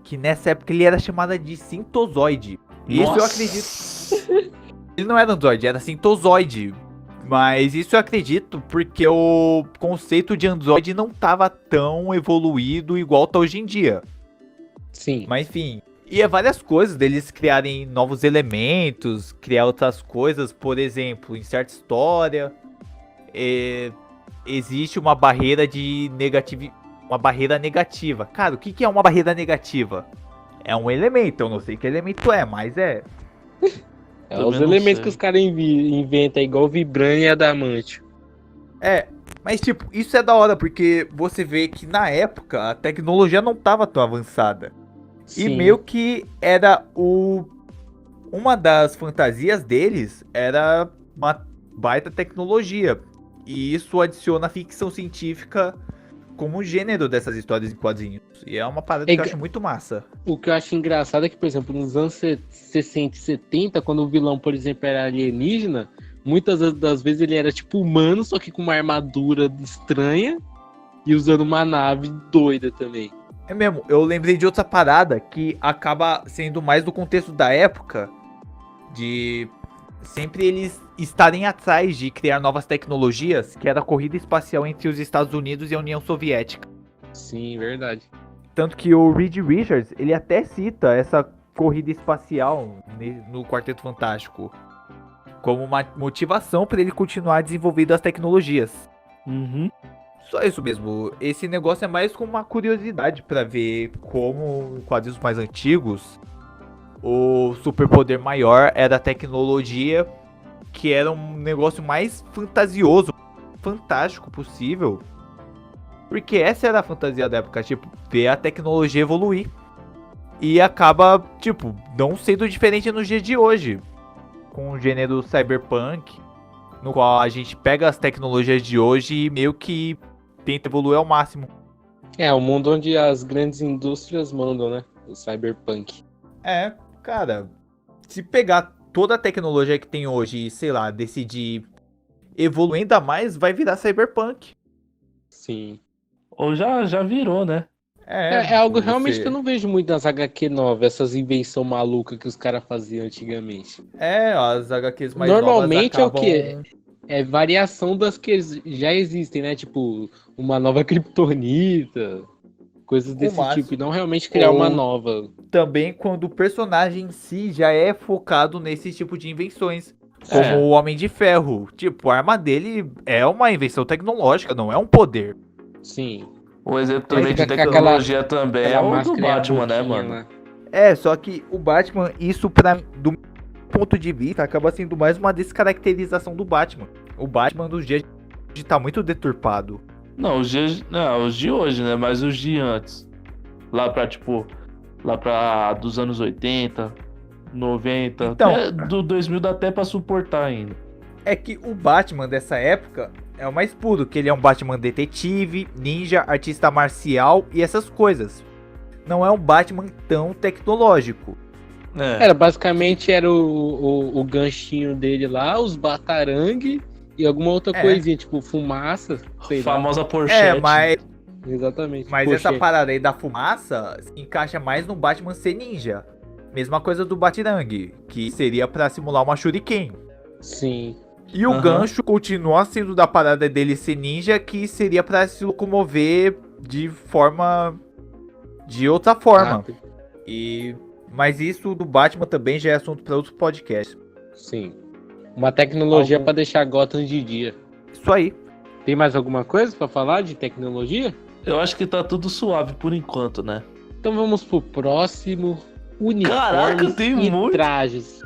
que nessa época ele era chamado de Sintozoide. Isso eu acredito. Ele não era Android, era Sintozoide. Mas isso eu acredito porque o conceito de Android não tava tão evoluído igual tá hoje em dia. Sim. Mas enfim, e é várias coisas deles criarem novos elementos, criar outras coisas. Por exemplo, em certa história, existe uma barreira de uma barreira negativa. Cara, o que é uma barreira negativa? É um elemento, eu não sei que elemento é, mas é. É Também os não elementos sei. que os caras inventam, é igual Vibranium e Adamantio. É, mas tipo, isso é da hora, porque você vê que na época a tecnologia não tava tão avançada. E Sim. meio que era uma das fantasias deles era uma baita tecnologia. E isso adiciona a ficção científica como gênero dessas histórias em quadrinhos. E é uma parada que eu acho muito massa. O que eu acho engraçado é que, por exemplo, nos anos 60 e 70, quando o vilão, por exemplo, era alienígena, muitas das vezes ele era tipo humano, só que com uma armadura estranha e usando uma nave doida também. É mesmo, eu lembrei de outra parada que acaba sendo mais do contexto da época, de sempre eles estarem atrás de criar novas tecnologias, que era a corrida espacial entre os Estados Unidos e a União Soviética. Sim, verdade. Tanto que o Reed Richards, ele até cita essa corrida espacial no Quarteto Fantástico como uma motivação para ele continuar desenvolvendo as tecnologias. Uhum. Só isso mesmo. Esse negócio é mais como uma curiosidade para ver como em quadrinhos mais antigos o superpoder maior era a tecnologia, que era um negócio mais fantasioso, fantástico possível. Porque essa era a fantasia da época, tipo, ver a tecnologia evoluir. E acaba, tipo, não sendo diferente nos dias de hoje. Com o gênero cyberpunk, no qual a gente pega as tecnologias de hoje e meio que tenta evoluir ao máximo. É, o mundo onde as grandes indústrias mandam, né? O cyberpunk. É, cara, se pegar toda a tecnologia que tem hoje e, sei lá, decidir evoluir ainda mais, vai virar cyberpunk. Sim. Ou já virou, né? É algo você- realmente que eu não vejo muito nas HQ novas, essas invenções malucas que os caras faziam antigamente. É, as HQs mais Normalmente novas é o quê? É variação das que já existem, né? Tipo, uma nova Kryptonita, coisas desse máximo. tipo. E não realmente criar uma Ou- nova. Também quando o personagem em si já é focado nesse tipo de invenções. Como É. o Homem de Ferro. Tipo, a arma dele é uma invenção tecnológica, não é um poder. Sim. O exemplo também de fica com tecnologia também é Aquela o do máscara e a Batman, né, boquinha mano? lá. É, só que o Batman, isso do meu ponto de vista, acaba sendo mais uma descaracterização do Batman. O Batman dos dias de tá muito deturpado. Não, os de hoje, né? Mas os de antes. Lá pra dos anos 80, 90, Então. até do 2000 dá até pra suportar ainda. É que o Batman dessa época é o mais puro, que ele é um Batman detetive, ninja, artista marcial e essas coisas. Não é um Batman tão tecnológico. Era, basicamente era o ganchinho dele lá, os batarangue e alguma outra É. coisinha, tipo fumaça, sei lá. Famosa Porsche. Exatamente. Mas Poxa, essa parada aí da fumaça se encaixa mais no Batman ser ninja. Mesma coisa do Batirangue, que seria pra simular uma Shuriken. sim. E o Aham. gancho continua sendo da parada dele ser ninja, que seria pra se locomover de outra forma. Rápido. Mas isso do Batman também já é assunto pra outro podcast. Sim. Uma tecnologia Algo- pra deixar Gotham de dia. Isso aí. Tem mais alguma coisa pra falar de tecnologia? Eu acho que tá tudo suave por enquanto, né? Então vamos pro próximo. Uniformes Caraca, tem e muito. trajes.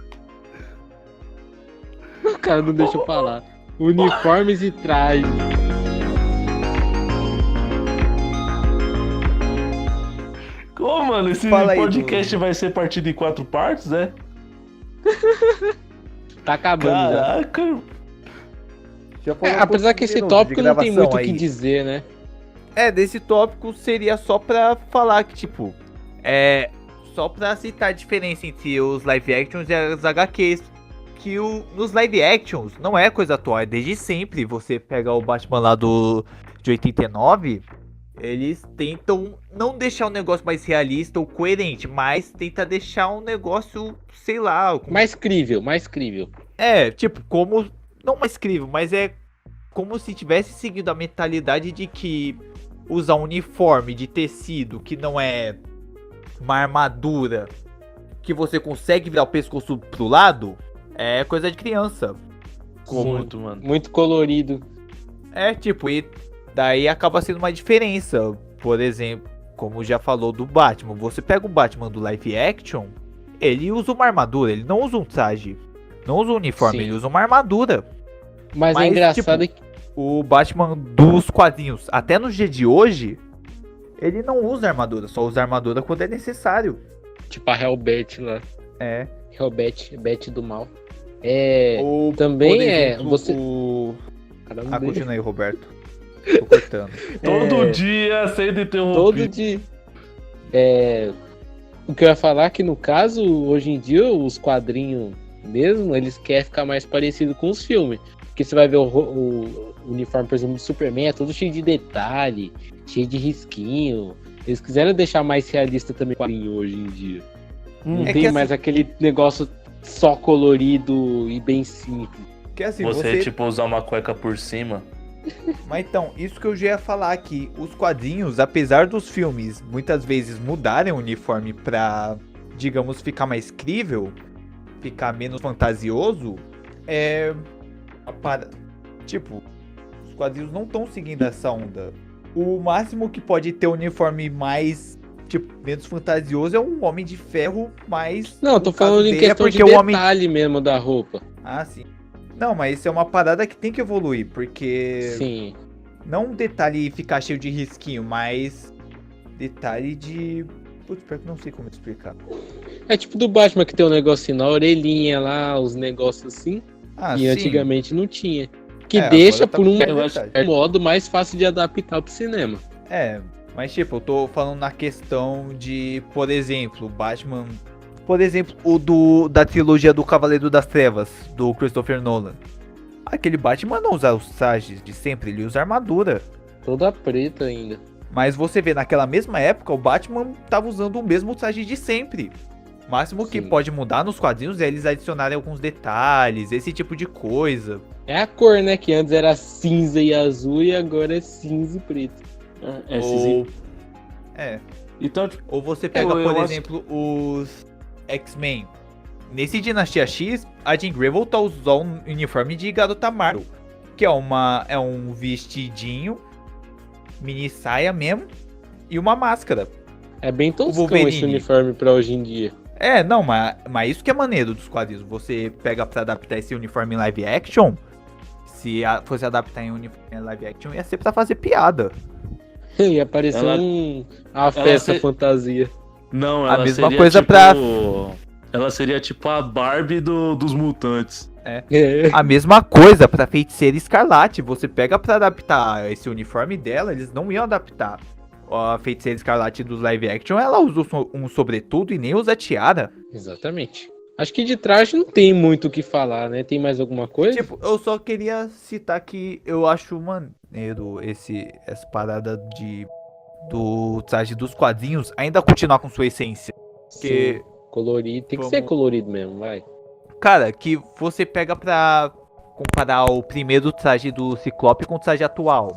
O cara não deixa eu falar. Uniformes e trajes. Ô, mano, esse Fala aí, podcast vai ser partido em 4 partes, né? Tá acabando já. Caraca. Já foram Apesar quantos que esse minutos tópico de não tem gravação muito o que aí? dizer, né? Desse tópico seria só pra falar que, tipo, só pra citar a diferença entre os live actions e as HQs. Que nos live actions não é coisa atual, é desde sempre. Você pega o Batman lá de 89, eles tentam não deixar o negócio mais realista ou coerente, mas tenta deixar um negócio, sei lá. Mais crível, mais crível. Tipo, como. Não mais crível, mas é como se tivesse seguido a mentalidade de que usar um uniforme de tecido que não é uma armadura que você consegue virar o pescoço pro lado é coisa de criança. Muito, mano. Muito colorido. Tipo, e daí acaba sendo uma diferença. Por exemplo, como já falou do Batman, você pega o Batman do live action, ele usa uma armadura, ele não usa um traje. Não usa um uniforme, Sim. ele usa uma armadura. Mas é Mas, engraçado tipo, o Batman dos quadrinhos, até no dia de hoje, ele não usa armadura, só usa armadura quando é necessário. tipo a Hellbat lá. Hellbat, Bet do mal. Ou, Também por exemplo, você. Ah, continua aí, Roberto. Tô cortando. Todo dia sendo interrompido. Todo dia. O que eu ia falar é que no caso, hoje em dia, os quadrinhos mesmo, eles querem ficar mais parecido com os filmes. Porque você vai ver o uniforme, por exemplo, do Superman, é todo cheio de detalhe, cheio de risquinho. Eles quiseram deixar mais realista também o quadrinho hoje em dia. Não É tem que mais aquele negócio só colorido e bem simples. Que assim, Você, tipo, usar uma cueca por cima. Mas então, isso que eu já ia falar aqui, os quadrinhos, apesar dos filmes muitas vezes mudarem o uniforme pra, digamos, ficar mais crível, ficar menos fantasioso, tipo, os quadrinhos não estão seguindo essa onda. O máximo que pode ter um uniforme mais, tipo, menos fantasioso é um Homem de Ferro, mas... Não, eu tô no caso falando em dele questão de porque o homem... detalhe mesmo da roupa. Ah, sim. Não, mas isso é uma parada que tem que evoluir, porque... Sim. Não um detalhe ficar cheio de risquinho, mas detalhe de... Putz, pior que não sei como explicar. É tipo do Batman que tem um negocinho na orelhinha lá, os negócios assim. Ah, E sim. antigamente não tinha. Que É, deixa agora tá por um com detalhe. modo mais fácil de adaptar pro cinema. Mas tipo, eu tô falando na questão de, por exemplo, Batman... Por exemplo, da trilogia do Cavaleiro das Trevas, do Christopher Nolan. Aquele Batman não usa os trajes de sempre, ele usa armadura. Toda preta ainda. Mas você vê, naquela mesma época, o Batman tava usando o mesmo traje de sempre. O máximo que Sim. pode mudar nos quadrinhos é eles adicionarem alguns detalhes, esse tipo de coisa. É a cor, né? Que antes era cinza e azul e agora é cinza e preto. Ou... Então, tipo, Ou você pega, Eu por acho- exemplo, os X-Men. Nesse Dinastia X, a Jean Grey voltou a usar um uniforme de garota Marvel. Que é um vestidinho, mini saia mesmo, e uma máscara. É bem toscão Wolverine. esse uniforme pra hoje em dia. Não, mas isso que é maneiro dos quadrinhos. Você pega pra adaptar esse uniforme em live action. Se fosse adaptar em uniforme em live action, ia ser pra fazer piada. E apareceu Ela- uma festa se- fantasia. não, A ela mesma seria, coisa tipo, pra- Ela seria tipo a Barbie dos mutantes. A mesma coisa pra Feiticeira Escarlate. Você pega pra adaptar esse uniforme dela, eles não iam adaptar. A Feiticeira Escarlate dos live action, ela usa um sobretudo e nem usa tiara. Exatamente. Acho que de traje não tem muito o que falar, né? Tem mais alguma coisa? Tipo, eu só queria citar que eu acho maneiro essa parada do traje dos quadrinhos ainda continuar com sua essência. Porque, Sim, colorido. Tem que Vamos- ser colorido mesmo, vai. cara, que você pega pra comparar o primeiro traje do Ciclope com o traje atual.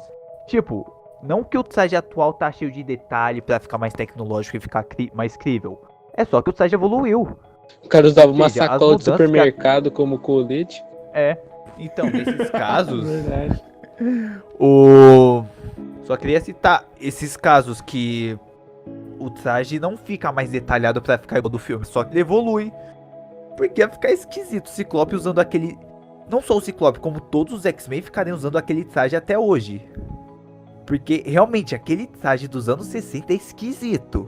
Tipo, não que o traje atual tá cheio de detalhe pra ficar mais tecnológico e ficar mais crível. É só que o traje evoluiu. O cara usava uma Seja, as sacola de mudanças supermercado como colete. Então, nesses casos, Verdade. Só queria citar esses casos que o traje não fica mais detalhado pra ficar igual do filme, só que ele evolui. Porque ia ficar esquisito o Ciclope usando aquele... Não só o Ciclope, como todos os X-Men ficariam usando aquele traje até hoje. Porque realmente aquele traje dos anos 60 é esquisito.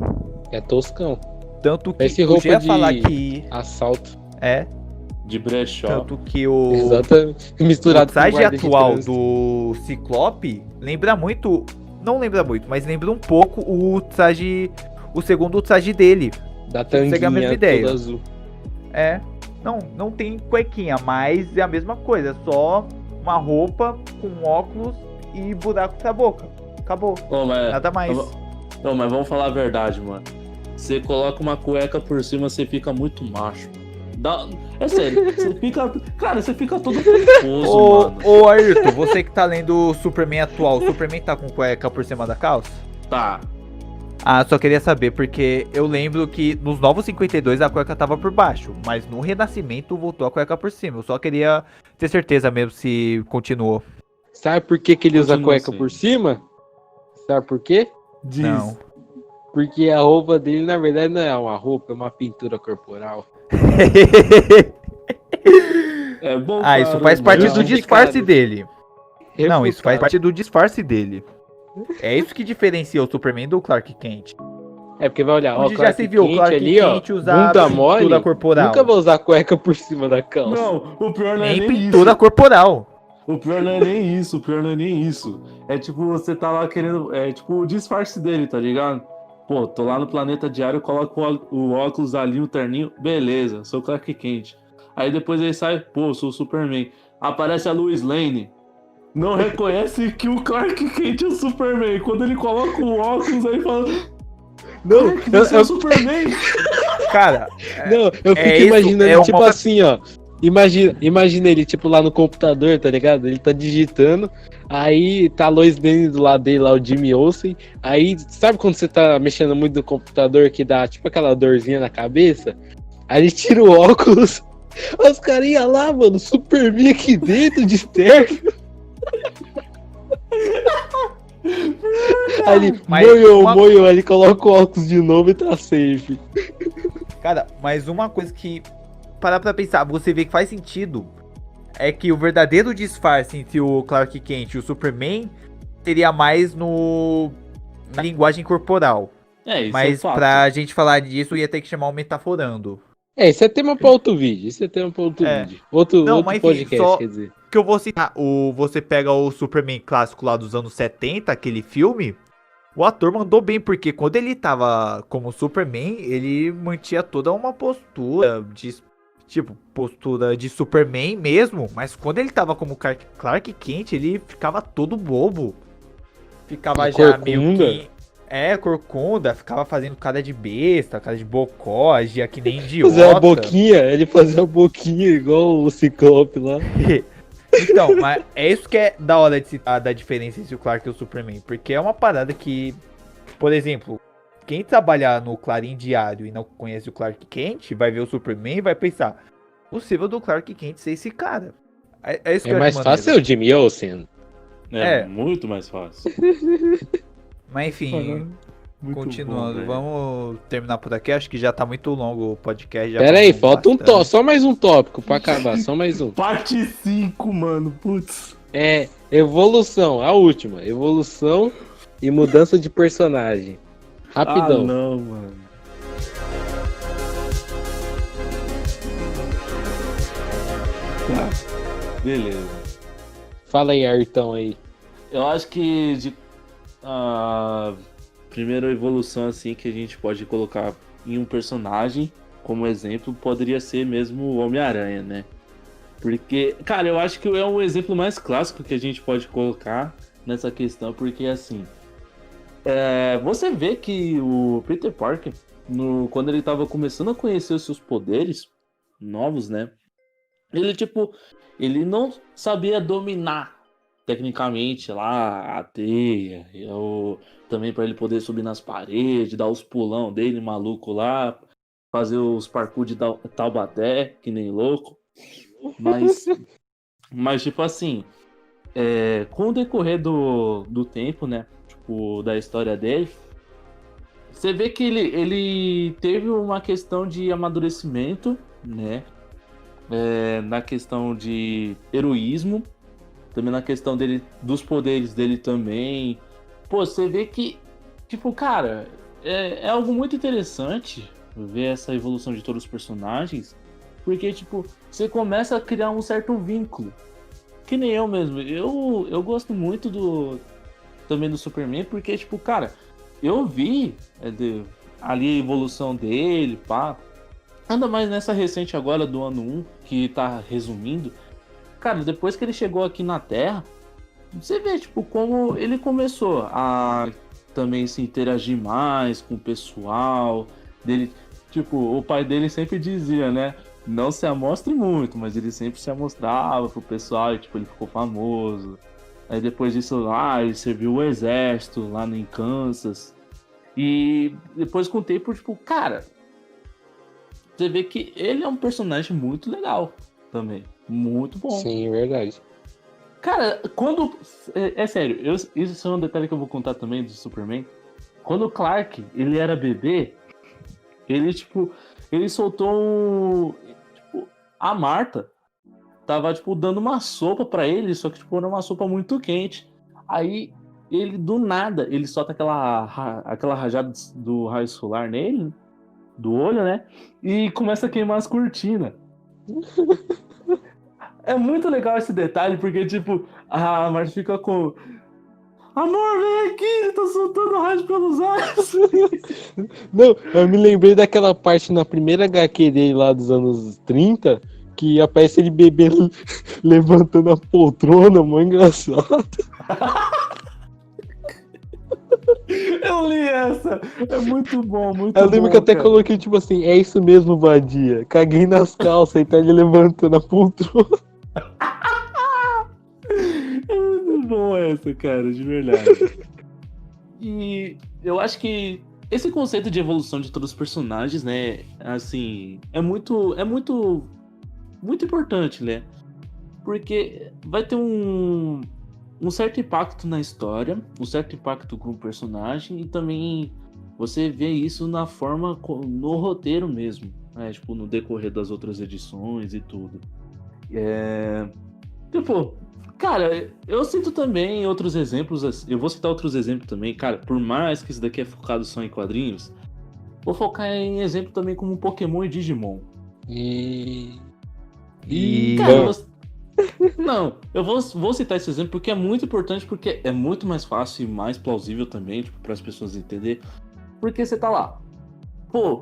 É toscão. Tanto que Esse eu roupa já ia de falar que... assalto. É, De brechó. tanto que o... Exatamente. O Misturado com traje guarda de atual trânsito. do Ciclope lembra muito... Não lembra muito, mas lembra um pouco o traje... O segundo traje dele. Da segue a mesma tanguinha ideia. toda azul. É. Não tem cuequinha, mas é a mesma coisa. É só uma roupa com óculos e buraco pra boca. Acabou. Ô, mas, Nada mais. Não, mas vamos falar a verdade, mano. Você coloca uma cueca por cima, você fica muito macho. É sério, você fica. Cara, você fica todo pomposo, mano. Ô Ayrton, você que tá lendo o Superman atual, o Superman tá com cueca por cima da calça? Tá. Ah, só queria saber, porque eu lembro que nos Novos 52 a cueca tava por baixo, mas no Renascimento voltou a cueca por cima. Eu só queria ter certeza mesmo se continuou. Sabe por que ele usa a Continua cueca assim. por cima? Sabe por quê? Diz. Não. Porque a roupa dele, na verdade, não é uma roupa, é uma pintura corporal. É bom, Ah, isso cara, faz parte não. do disfarce Refutado. dele. Não, isso faz Refutado. parte do disfarce dele. É isso que diferencia o Superman do Clark Kent. É porque vai olhar, ó, Onde já Clark se viu o Kent Clark ali, ó, Kent usar bunda pintura mole, corporal. nunca vai usar cueca por cima da calça. Não, o pior não é Nem nem pintura isso. corporal. O pior não é nem isso, o pior não é nem isso. É tipo, você tá lá querendo. É tipo o disfarce dele, tá ligado? Pô, tô lá no Planeta Diário, coloco o óculos ali, o terninho, beleza, sou Clark Kent. Aí depois ele sai, pô, sou o Superman. Aparece a Lois Lane. Não reconhece que o Clark Kent é o Superman. Quando ele coloca o óculos, aí fala. Não, "Clark, você é o Superman. Cara, não, eu fico isso, imaginando, é uma tipo outra- assim, ó. Imagina ele, tipo, lá no computador, tá ligado? Ele tá digitando, aí tá a Lois Lane do lado dele, lá o Jimmy Olsen. Aí, sabe quando você tá mexendo muito no computador que dá, tipo, aquela dorzinha na cabeça? Aí ele tira o óculos, os carinha lá, mano, Superman aqui dentro de terno. Aí ele, Mas uma- moio, aí ele coloca o óculos de novo e tá safe. Cara, mas uma coisa que, parar pra pensar, você vê que faz sentido, é que o verdadeiro disfarce entre o Clark Kent e o Superman seria mais na linguagem corporal. É, isso Mas é fato. pra gente falar disso, ia ter que chamar o Metaforando. É, isso é tema pra outro vídeo. Isso é tema pra outro É. vídeo. Outro Não, mas enfim, podcast, só- quer dizer. Que eu vou citar, você pega o Superman clássico lá dos anos 70, aquele filme, o ator mandou bem, porque quando ele tava como Superman, ele mantinha toda uma postura postura de Superman mesmo, mas quando ele tava como Clark Kent, ele ficava todo bobo. Ficava já meio Corcunda? que... corcunda, ficava fazendo cara de besta, cara de bocó, agia que nem idiota. Fazer uma boquinha, ele fazia uma boquinha igual o Ciclope lá. Então, mas é isso que é da hora de citar da diferença entre o Clark e o Superman. Porque é uma parada que, por exemplo, quem trabalhar no Clarim Diário e não conhece o Clark Kent, vai ver o Superman e vai pensar, possível do Clark Kent ser esse cara. É isso que É eu mais acho fácil maneiro. o Jimmy Olsen. É, é. muito mais fácil. Mas enfim, Muito continuando, bom, velho. vamos terminar por aqui. Acho que já tá muito longo o podcast. Já Pera aí, falamos falta um bastante. tópico, só mais um tópico pra acabar, só mais um. Parte 5, mano. Putz. É, evolução, a última. Evolução e mudança de personagem. Rapidão. Ah, não, mano. Tá. Beleza. Fala aí, Ayrton aí. Eu acho que a primeira evolução assim que a gente pode colocar em um personagem como exemplo poderia ser mesmo o Homem-Aranha, né? Porque, cara, eu acho que é um exemplo mais clássico que a gente pode colocar nessa questão, porque assim, você vê que o Peter Parker, quando ele tava começando a conhecer os seus poderes novos, né? Ele não sabia dominar tecnicamente lá a teia, também para ele poder subir nas paredes, dar os pulão dele maluco lá, fazer os parkour de Taubaté, que nem louco. Mas tipo assim, com o decorrer do tempo, né? Tipo, da história dele, você vê que ele teve uma questão de amadurecimento, né? Na questão de heroísmo, também na questão dele, dos poderes dele também. Pô, você vê que, tipo, cara, é algo muito interessante ver essa evolução de todos os personagens, porque, tipo, você começa a criar um certo vínculo. Que nem eu mesmo. Eu gosto muito também do Superman, porque, tipo, cara, eu vi ali a evolução dele, pá. Anda mais nessa recente agora do ano 1, que tá resumindo. Cara, depois que ele chegou aqui na Terra, você vê, tipo, como ele começou a também se interagir mais com o pessoal dele. Tipo, o pai dele sempre dizia, né? Não se amostre muito, mas ele sempre se amostrava pro pessoal e, tipo, ele ficou famoso. Aí depois disso lá, ele serviu o exército lá em Kansas. E depois com o tempo, tipo, cara, você vê que ele é um personagem muito legal também. Muito bom. Sim, verdade. Cara, quando... É sério, isso é um detalhe que eu vou contar também do Superman. Quando o Clark, ele era bebê, ele, tipo... Ele soltou tipo, a Marta tava, tipo, dando uma sopa pra ele, só que, tipo, era uma sopa muito quente. Aí, ele, do nada, ele solta aquela rajada do raio solar nele, do olho, né? E começa a queimar as cortinas. É muito legal esse detalhe, porque, tipo, a Marta fica com... Amor, vem aqui, ele tá soltando raio pelos olhos. Não, eu me lembrei daquela parte na primeira HQ dele lá dos anos 30, que aparece ele bebendo, levantando a poltrona, mó engraçado. Eu li essa. É muito bom, muito bom. Eu lembro que até cara. coloquei, tipo assim, é isso mesmo, vadia. Caguei nas calças e tá ele levantando a poltrona. É muito bom essa, cara, de verdade. E eu acho que esse conceito de evolução de todos os personagens, né, assim, é muito importante, né? Porque vai ter um certo impacto na história, um certo impacto com o personagem e também você vê isso na forma, no roteiro mesmo, né? Tipo, no decorrer das outras edições e tudo. Tipo, cara, eu cito também outros exemplos, eu vou citar outros exemplos também, cara, por mais que isso daqui é focado só em quadrinhos, vou focar em exemplo também como Pokémon e Digimon. Cara, não, eu vou citar esse exemplo porque é muito importante, porque é muito mais fácil e mais plausível também, tipo, para as pessoas entenderem. Porque você tá lá, pô,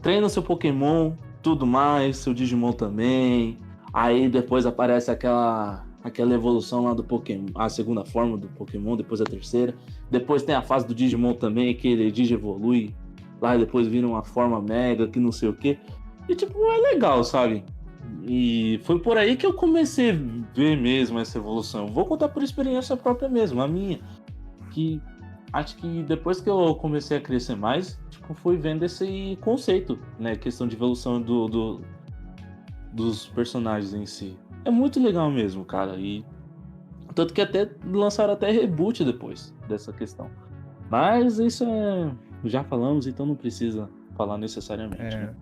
treina seu Pokémon, tudo mais, seu Digimon também, aí depois aparece aquela evolução lá do Pokémon, a segunda forma do Pokémon, depois a terceira, depois tem a fase do Digimon também, que ele digievolui, lá depois vira uma forma mega, que não sei o que, e tipo, é legal, sabe? E foi por aí que eu comecei a ver mesmo essa evolução. Vou contar por experiência própria mesmo, a minha. Que acho que depois que eu comecei a crescer mais, tipo, fui vendo esse conceito, né? Questão de evolução dos personagens em si. É muito legal mesmo, cara. E tanto que até lançaram até reboot depois dessa questão. Mas isso já falamos, então não precisa falar necessariamente. Né?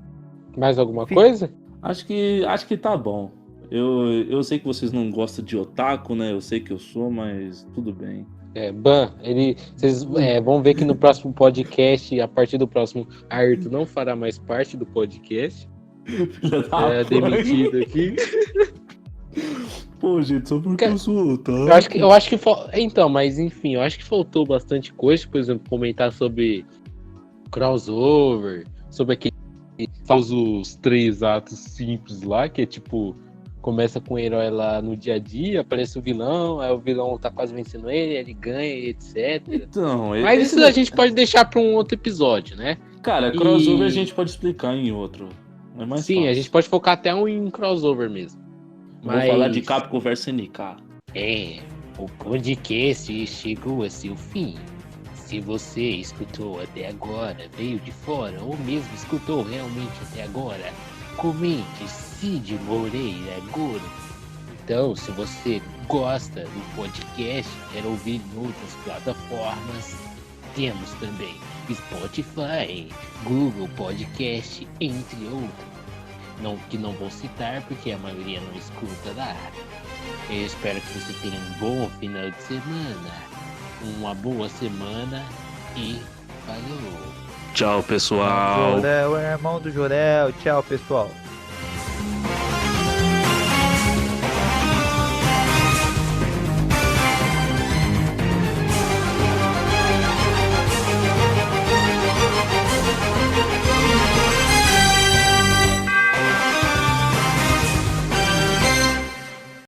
Mais alguma coisa? Acho que tá bom. Eu sei que vocês não gostam de otaku, né? Eu sei que eu sou, mas tudo bem. Vocês vão ver que no próximo podcast, a partir do próximo, Ayrton não fará mais parte do podcast. Demitido aqui. Pô, gente, só porque eu sou otaku. Eu acho que então, mas enfim, eu acho que faltou bastante coisa, por exemplo, comentar sobre crossover, sobre aquele faz os 3 atos simples lá, que é tipo, começa com o herói lá no dia a dia, aparece o vilão, aí o vilão tá quase vencendo ele ganha, etc. Então, mas isso a gente pode deixar pra um outro episódio, né? Cara, crossover a gente pode explicar em outro. É mais Sim, fácil. A gente pode focar até em crossover mesmo. Vou falar de Capcom vs NK. O podcast chegou a seu fim. Se você escutou até agora, veio de fora ou mesmo escutou realmente até agora, comente Cid Moreira Goro. Então, se você gosta do podcast, quer ouvir em outras plataformas, temos também Spotify, Google Podcast, entre outros. Que não vou citar porque a maioria não escuta lá. Eu espero que você tenha um bom final de semana, uma boa semana e falou! Tchau, pessoal. Jorel é irmão do Jorel. Tchau, pessoal.